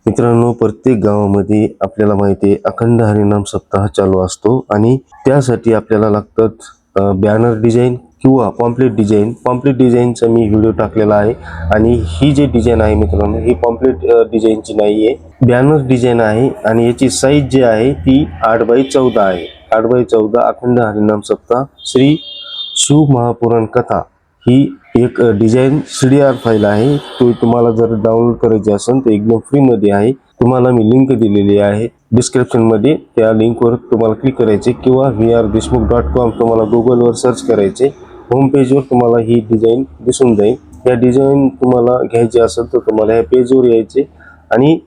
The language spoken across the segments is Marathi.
मित्रांनो, प्रत्येक गावामध्ये आपल्याला माहिती आहे अखंड हरिनाम सप्ताह चालू असतो आणि त्यासाठी आपल्याला लागतात बॅनर डिझाईन किंवा पॉम्पलेट डिझाईनचा मी व्हिडिओ टाकलेला आहे. आणि ही जी डिझाईन आहे मित्रांनो, ही पॉम्पलेट डिझाईनची नाही आहे, बॅनर डिझाईन आहे. आणि याची साईज जी आहे ती 8x14 आहे. 8x14 अखंड हरिनाम सप्ताह श्री शिव महापुराण कथा ही एक डिझाईन CDR फाईल आहे. तो तुम्हाला जर डाउनलोड करायची असेल तर एकदम फ्रीमध्ये आहे. तुम्हाला मी लिंक दिलेली आहे डिस्क्रिप्शनमध्ये, त्या लिंकवर तुम्हाला क्लिक करायचे किंवा vrdeshmukh.com तुम्हाला गुगलवर सर्च करायचे. होम पेजवर तुम्हाला ही डिझाईन दिसून जाईल. या डिझाईन तुम्हाला घ्यायची असेल तर तुम्हाला ह्या पेजवर यायचे आणि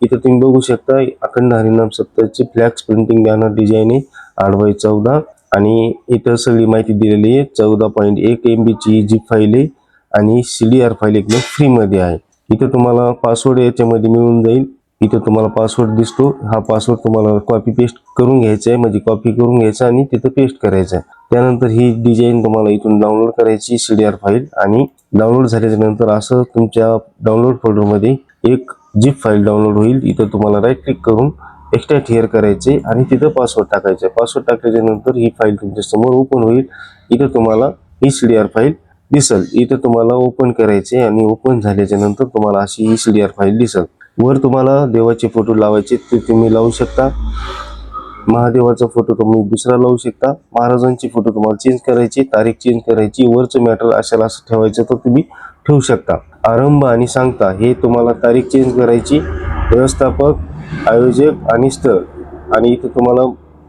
इथं तुम्ही बघू शकता अखंड हरिनाम सप्ताहाची फ्लॅक्स प्रिंटिंग बॅनर डिझाईन आहे 8x14. आणि इथं सगळी माहिती दिलेली आहे. 14.1 MB ची जी फाईल आहे आणि CDR फाईल एकदम फ्रीमध्ये आहे. इथं तुम्हाला पासवर्ड याच्यामध्ये मिळून जाईल. इथं तुम्हाला पासवर्ड दिसतो. हा पासवर्ड तुम्हाला कॉपी पेस्ट करून घ्यायचा आहे, म्हणजे कॉपी करून घ्यायचा आणि तिथं पेस्ट करायचं आहे. त्यानंतर ही डिझाईन तुम्हाला इथून डाउनलोड करायची CDR फाईल. आणि डाउनलोड झाल्याच्या नंतर असं तुमच्या डाउनलोड फोल्डरमध्ये एक झिप फाईल डाउनलोड होईल. इथं तुम्हाला राईट क्लिक करून एक्स्ट्रॅक्ट हिअर करायचे आणि तिथं पासवर्ड टाकायचे. पासवर्ड टाकल्याच्या नंतर ही फाईल तुमच्या समोर ओपन होईल. इथं तुम्हाला ही CDR फाईल दिसल. इथं तुम्हाला ओपन करायचे आणि ओपन झाल्याच्या नंतर तुम्हाला अशी ही CDR फाईल दिसल. वर तुम्हाला देवाचे फोटो लावायचे ते तुम्ही लावू शकता. महादेवाचा फोटो तुम्ही दुसरा लावू शकता. महाराजांची फोटो तुम्हाला चेंज करायची, तारीख चेंज करायची, वरचं मॅटर अशाला असं ठेवायचं तर तुम्ही ठेवू शकता. आरंभ आणि सांगता हे तुम्हाला तारीख चेंज करायची, व्यवस्थापक, आयोजक आणि स्थळ. आणि इथं तुम्हाला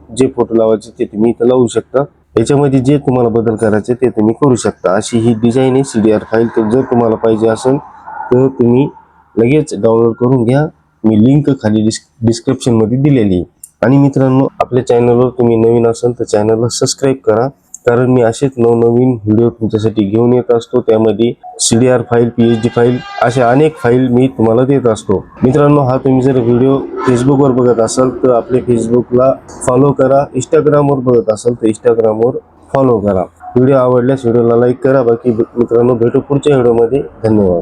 जे फोटो लावायचे ते तुम्ही इथं लावू शकता. याच्यामध्ये जे तुम्हाला बदल करायचे ते तुम्ही करू शकता. अशी ही डिझाईन आहे CDR फाईल. तर जर तुम्हाला पाहिजे असेल तर तुम्ही लगेच डाउनलोड करून घ्या. मी लिंक खाली डिस्क्रिप्शनमध्ये दिलेली आहे. आणि मित्रांनो, आपल्या चॅनलवर तुम्ही नवीन असाल तर चॅनलला सबस्क्राईब करा, कारण मी असेच नवनवीन व्हिडिओ तुमच्यासाठी घेऊन येत असतो. त्यामध्ये CDR फाईल, PSD फाईल अशा अनेक फाईल मी तुम्हाला देत असतो. मित्रांनो, हा तुम्ही जर व्हिडिओ फेसबुकवर बघत असाल तर आपल्या फेसबुकला फॉलो करा. इंस्टाग्रामवर बघत असाल तर इंस्टाग्रामवर फॉलो करा. व्हिडिओ आवडल्यास व्हिडिओला लाईक करा. बाकी मित्रांनो, भेटू पुढच्या व्हिडिओमध्ये. धन्यवाद.